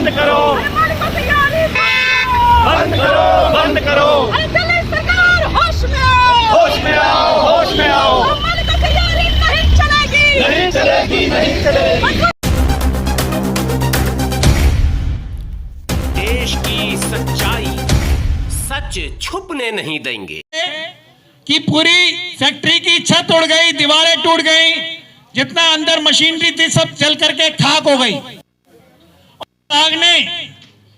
बंद करो, बंद करो, बंद करो। दिल्ली सरकार होश में आओ, होश में आओ, होश में आओ। हमारी तैयारी नहीं चलेगी, नहीं चलेगी, नहीं चलेगी। देश की सच्चाई सच छुपने नहीं देंगे कि पूरी फैक्ट्री की छत उड़ गई, दीवारें टूट गई, जितना अंदर मशीनरी थी सब जल करके खाक हो गई। आग ने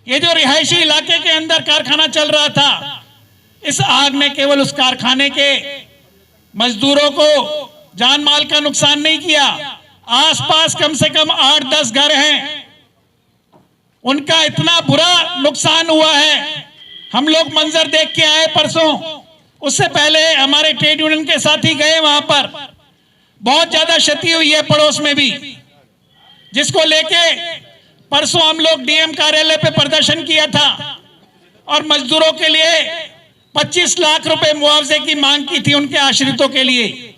ये जो रिहायशी इलाके के अंदर कारखाना चल रहा था, इस आग ने केवल उस कारखाने के मजदूरों को जान माल का नुकसान नहीं किया, आसपास कम से कम 8-10 घर हैं, उनका इतना बुरा नुकसान हुआ है। हम लोग मंजर देख के आए परसों, उससे पहले हमारे ट्रेड यूनियन के साथी गए वहां पर। बहुत ज्यादा क्षति हुई है पड़ोस में भी, जिसको लेके परसों हम लोग डीएम कार्यालय पे प्रदर्शन किया था और मजदूरों के लिए 25 लाख रुपए मुआवजे की मांग की थी उनके आश्रितों के लिए।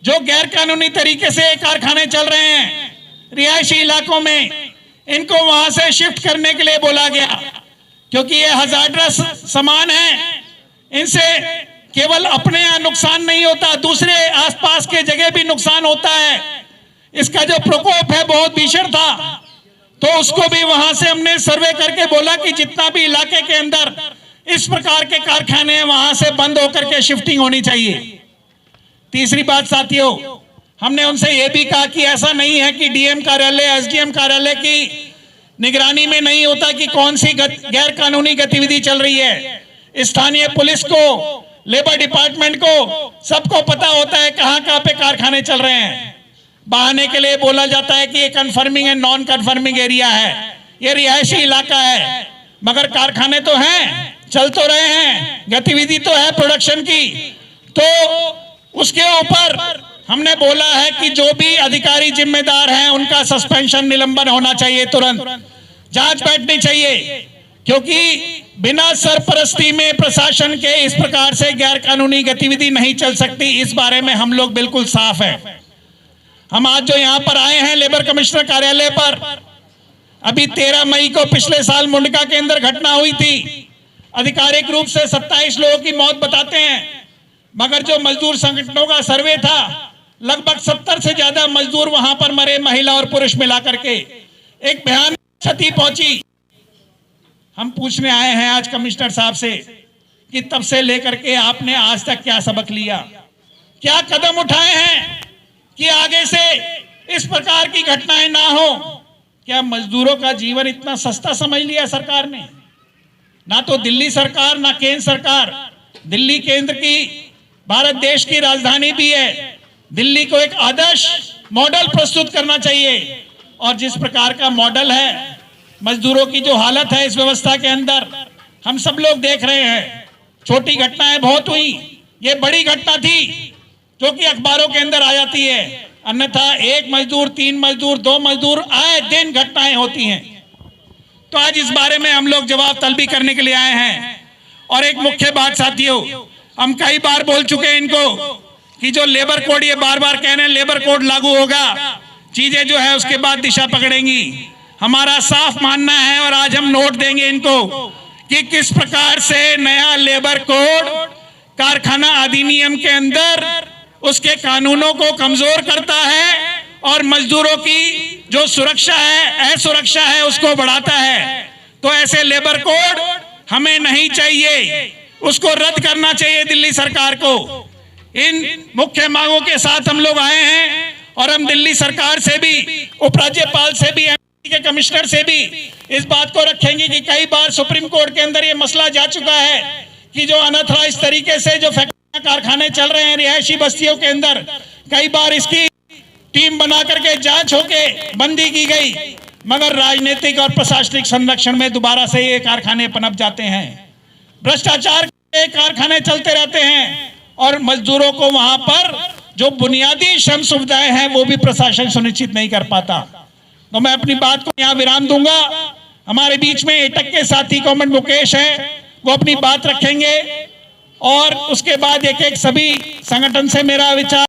जो गैर कानूनी तरीके से कारखाने चल रहे हैं रिहायशी इलाकों में, इनको वहां से शिफ्ट करने के लिए बोला गया, क्योंकि ये हजार्डस सामान है। इनसे केवल अपने यहाँ नुकसान नहीं होता, दूसरे आसपास के जगह भी नुकसान होता है। इसका जो प्रकोप है बहुत भीषण था, तो उसको भी वहां से हमने सर्वे करके बोला कि जितना भी इलाके के अंदर इस प्रकार के कारखाने हैं वहां से बंद होकर के शिफ्टिंग होनी चाहिए। तीसरी बात साथियों, हमने उनसे यह भी कहा कि ऐसा नहीं है कि डीएम कार्यालय, एसडीएम कार्यालय की निगरानी में नहीं होता कि कौन सी गैर कानूनी गतिविधि चल रही है। स्थानीय पुलिस को, लेबर डिपार्टमेंट को, सबको पता होता है कहां कहां पे कारखाने चल रहे हैं। बहाने के लिए बोला जाता है कि ये confirming and non confirming area है, ये रिहायशी इलाका है, मगर कारखाने तो हैं, चल तो रहे हैं, गतिविधि तो है प्रोडक्शन की। तो उसके ऊपर हमने बोला है कि जो भी अधिकारी जिम्मेदार हैं उनका सस्पेंशन, निलंबन होना चाहिए, तुरंत जांच बैठनी चाहिए, क्योंकि बिना सरपरस्ती में प्रशासन के इस प्रकार से गैर कानूनी गतिविधि नहीं चल सकती। इस बारे में हम लोग बिल्कुल साफ हैं। हम आज जो यहाँ पर आए हैं लेबर कमिश्नर कार्यालय पर, अभी 13 मई को पिछले साल मुंडका के अंदर घटना हुई थी। आधिकारिक रूप से 27 लोगों की मौत बताते हैं, मगर जो मजदूर संगठनों का सर्वे था, लगभग 70 से ज्यादा मजदूर वहां पर मरे, महिला और पुरुष मिलाकर के। एक भयानक क्षति पहुंची। हम पूछने आए हैं आज कमिश्नर साहब से कि तब से लेकर के आपने आज तक क्या सबक लिया, क्या कदम उठाए हैं कि आगे से इस प्रकार की घटनाएं ना हो। क्या मजदूरों का जीवन इतना सस्ता समझ लिया सरकार ने? ना तो दिल्ली सरकार, ना केंद्र सरकार। दिल्ली केंद्र की, भारत देश की राजधानी भी है। दिल्ली को एक आदर्श मॉडल प्रस्तुत करना चाहिए, और जिस प्रकार का मॉडल है, मजदूरों की जो हालत है इस व्यवस्था के अंदर, हम सब लोग देख रहे हैं। छोटी घटनाएं बहुत हुई, ये बड़ी घटना थी जो कि अखबारों के अंदर आ जाती है, अन्यथा 1 मजदूर, 3 मजदूर, 2 मजदूर, आए दिन घटनाएं होती हैं। तो आज इस बारे में हम लोग जवाब तलबी करने के लिए आए हैं। और एक मुख्य बात साथियों, हम कई बार बोल चुके हैं इनको कि जो लेबर कोड, ये बार बार कह रहे हैं लेबर कोड लागू होगा, चीजें जो है उसके बाद दिशा पकड़ेंगी। हमारा साफ मानना है, और आज हम नोट देंगे इनको कि किस प्रकार से नया लेबर कोड कारखाना अधिनियम के अंदर उसके कानूनों को कमजोर करता है और मजदूरों की जो सुरक्षा है, असुरक्षा है, उसको बढ़ाता है। तो ऐसे लेबर कोड हमें नहीं चाहिए, उसको रद्द करना चाहिए दिल्ली सरकार को। इन मुख्य मांगों के साथ हम लोग आए हैं, और हम दिल्ली सरकार से भी, उपराज्यपाल से भी, के कमिश्नर से भी इस बात को रखेंगे कि कई बार सुप्रीम कोर्ट के अंदर ये मसला जा चुका है कि जो अनऑथराइज तरीके से जो फैक्ट्री, कारखाने चल रहे हैं रिहायशी बस्तियों के अंदर, कई बार इसकी टीम बना करके जांच होके बंदी की गई, मगर राजनीतिक और प्रशासनिक संरक्षण में दोबारा से ये कारखाने पनप जाते हैं। भ्रष्टाचार के कारखाने चलते रहते हैं, और मजदूरों को वहां पर जो बुनियादी श्रम सुविधाएं हैं वो भी प्रशासन सुनिश्चित नहीं कर पाता। तो मैं अपनी बात को यहाँ विराम दूंगा। हमारे बीच में एटक के साथी कॉमरेड मुकेश हैं, वो अपनी बात रखेंगे, और उसके बाद एक एक सभी संगठन से मेरा विचार